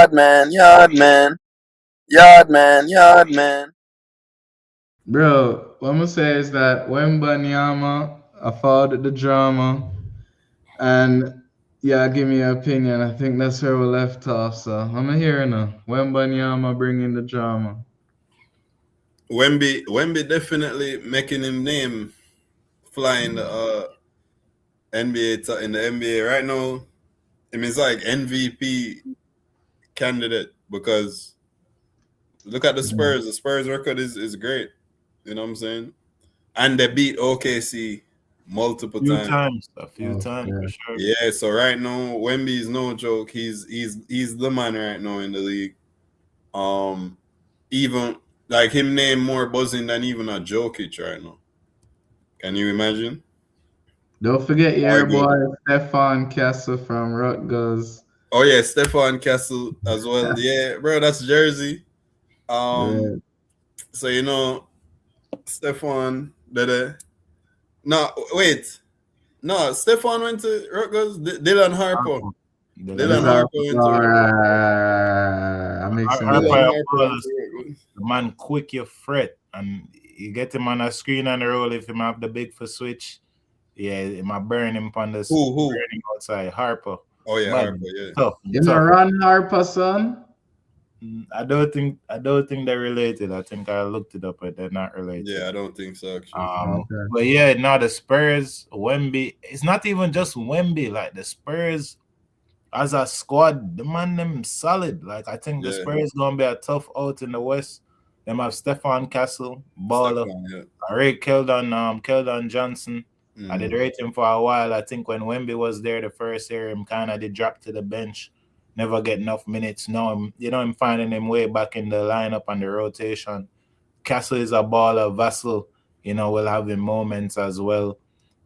Yard man. Bro, what I'm gonna say is that Wembanyama, I followed the drama, and yeah, give me your opinion. I think that's where we left off. So I'm here now. Wembanyama bringing the drama. Wemby definitely making him name flying the in the NBA right now. I mean, it's like MVP candidate because look at the Spurs. The Spurs record is great. You know what I'm saying? And they beat OKC multiple times. A few times for sure. Yeah, so right now Wemby is no joke. He's the man right now in the league. Even like him name more buzzing than even a Jokic right now. Can you imagine? Don't forget your boy Stephon Castle from Rutgers. Oh yeah, Stephon Castle as well. Yeah, bro, that's Jersey. So you know, Stephon did no wait. No, Stephon went to Rutgers. Dylan Harper. Dylan Harper went to Rutgers. The man quick you fret and you get him on a screen on the roll if him have the big for switch. Yeah, it might burn him on the burning outside. Harper. Oh yeah, Harper, yeah. Tough. You know Ron Harper, son? I don't think they're related. I think I looked it up, but they're not related. Yeah, I don't think so actually. But yeah, now the Spurs, Wemby, it's not even just Wemby. Like the Spurs as a squad, the man them solid. Like I think the Spurs gonna be a tough out in the West. Them have Stephon Castle, baller, Ray Keldon Johnson. I did rate him for a while. I think when Wemby was there the first year, him kind of did drop to the bench, never get enough minutes. Now him finding him way back in the lineup and the rotation. Castle is a baller. Vassell, will have him moments as well.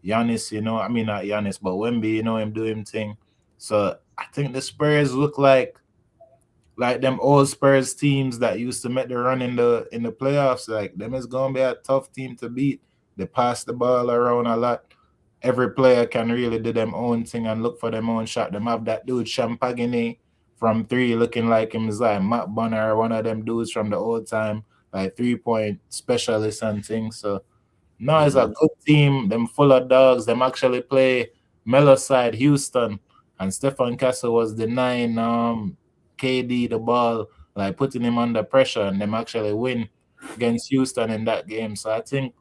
Giannis, I mean not Giannis, but Wemby, him do him thing. So I think the Spurs look like them old Spurs teams that used to make the run in the playoffs. Like them is gonna be a tough team to beat. They pass the ball around a lot. Every player can really do them own thing and look for them own shot. Them have that dude Champagnie from 3 looking like him is like Matt Bonner, one of them dudes from the old time, like 3-point specialist and things. So no, it's a good team. Them full of dogs. Them actually play Mello side Houston, and Stephon Castle was denying KD the ball, like putting him under pressure, and them actually win against Houston in that game. So I think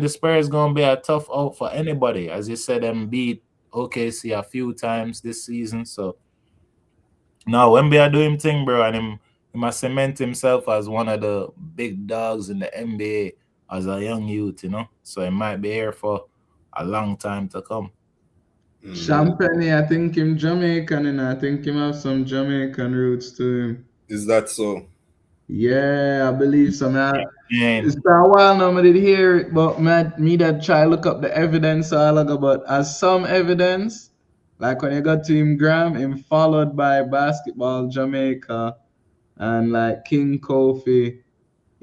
the Spurs gonna be a tough out for anybody. As you said, them beat OKC a few times this season. So now Wemby are doing thing, bro, and him must cement himself as one of the big dogs in the NBA as a young youth, So he might be here for a long time to come. Champagnie, I think him Jamaican, and I think him have some Jamaican roots to him. Is that so? Yeah, I believe so. It's been a while now I did hear it, but me that try look up the evidence all ago, but as some evidence, like when you got to him Graham, him followed by Basketball Jamaica and like King Kofi,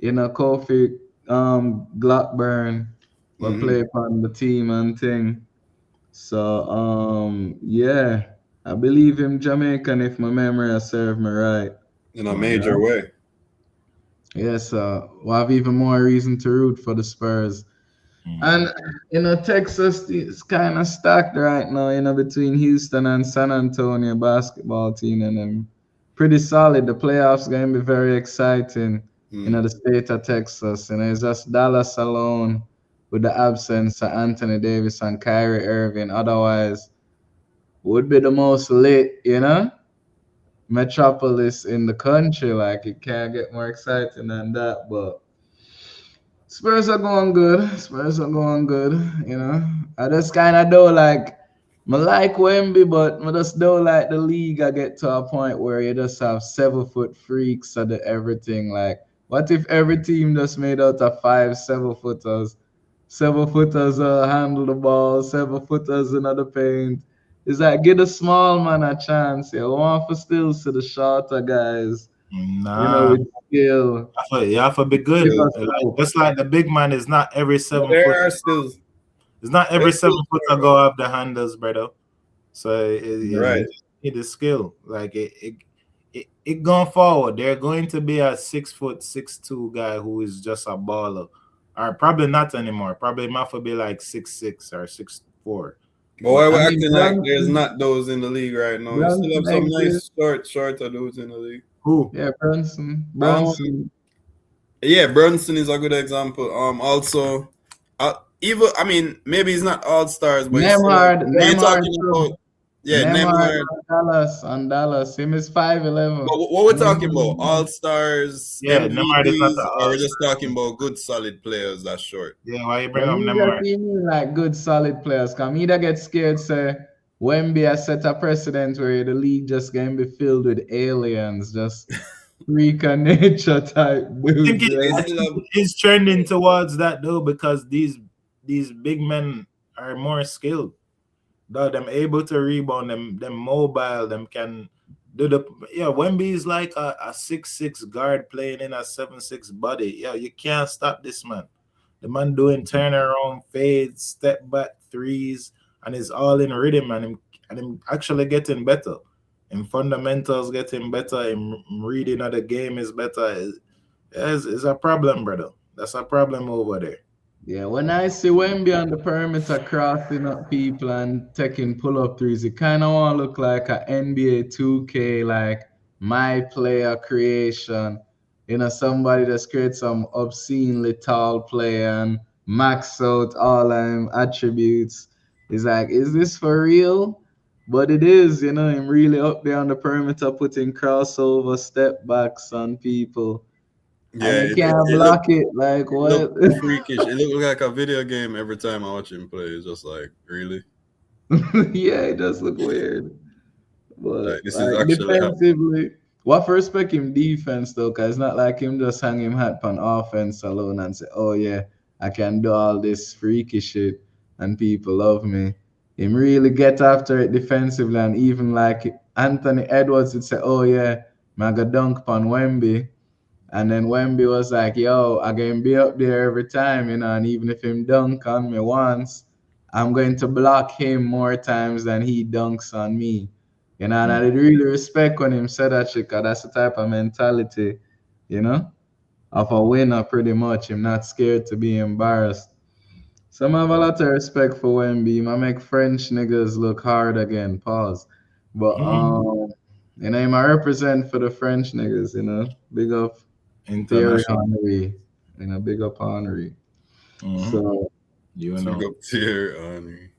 Kofi Glockburn will play on the team and thing. So yeah, I believe him Jamaican if my memory has served me right. In a major way. Yes, we'll have even more reason to root for the Spurs. And, Texas is kind of stacked right now, between Houston and San Antonio basketball team. And them pretty solid. The playoffs going to be very exciting, the state of Texas. It's just Dallas alone with the absence of Anthony Davis and Kyrie Irving. Otherwise, would be the most lit, metropolis in the country. Like it can't get more exciting than that. But Spurs are going good. I just kind of don't like Wemby, but I just don't like the league. I get to a point where you just have 7-foot freaks at everything. Like, what if every team just made out of 5 7-footers? 7-footers handle the ball, 7-footers in the paint. It's like, give the small man a chance. You want for still to the shorter guys. Nah. With skill. You have to be good. Just like the big man is not every 7 foot. There are still. It's not every 7 footer go up the handles, brother. So right. need the skill. Like it going forward, they're going to be a 6'6'2" guy who is just a baller. Or probably not anymore. Probably might be like 6'6" or 6'4". But why I we're mean, acting like there's not those in the league right now? You still have Brunson some exists. nice shorter dudes in the league. Who? Yeah, Brunson. Um, Brunson. yeah, Brunson is a good example. Also, even I mean, maybe he's not all stars, but he's still like when you're Nemhard talking too. about yeah, Nemhard Nemhard. on Dallas. Him is 5'11". But what we're talking about, all stars, Yeah, Neymar is not MVPs, the or we're just all-star. talking about good solid players that's short. Yeah, why you bring But up me Neymar? just mean like good solid players. Cause me that get scared say Wemby has set a precedent where the league just gonna be filled with aliens, just freak of nature type I think dudes. They Right? still have it's trending towards that though because these big men are more skilled. Though them able to rebound, them mobile, them can do the Wemby is like a 6'6" guard playing in a 7'6" body. Yeah, you can't stop this man. The man doing turnaround fades, step back threes, and it's all in rhythm and him actually getting better. In fundamentals getting better, in reading of the game is better. It's a problem, brother. That's a problem over there. Yeah, when I see Wemby on the perimeter crossing up people and taking pull-up threes, it kind of want to look like a NBA 2K, like my player creation. You know, somebody that's created some obscenely tall play and max out all attributes. It's like, is this for real? But it is, you know, I'm really up there on the perimeter putting crossover step backs on people. And yeah. you can't It look block it. Like, it look what? freakish. It look like a video game every time I watch him play. It's just like really, Yeah, it does look weird. But like this is like actually happening. defensively, what for respect him defense though, cause it's not like him just hang him hat on offense alone and say, oh yeah, I can do all this freaky shit and people love me. Him really get after it defensively and even like Anthony Edwards would say, oh yeah, I got dunk on Wemby. And then Wemby was like, yo, I can be up there every time, you know, and even if him dunk on me once, I'm going to block him more times than he dunks on me. You know, and I did really respect when him said that shit, cause that's the type of mentality, you know, of a winner pretty much. Him not scared to be embarrassed. So I have a lot of respect for Wemby. I make French niggas look hard again. Pause. But you know, I represent for the French niggas, you know. Big up Thierry International. Henry, big up Henry. Mm-hmm. So You Big know. up tier on.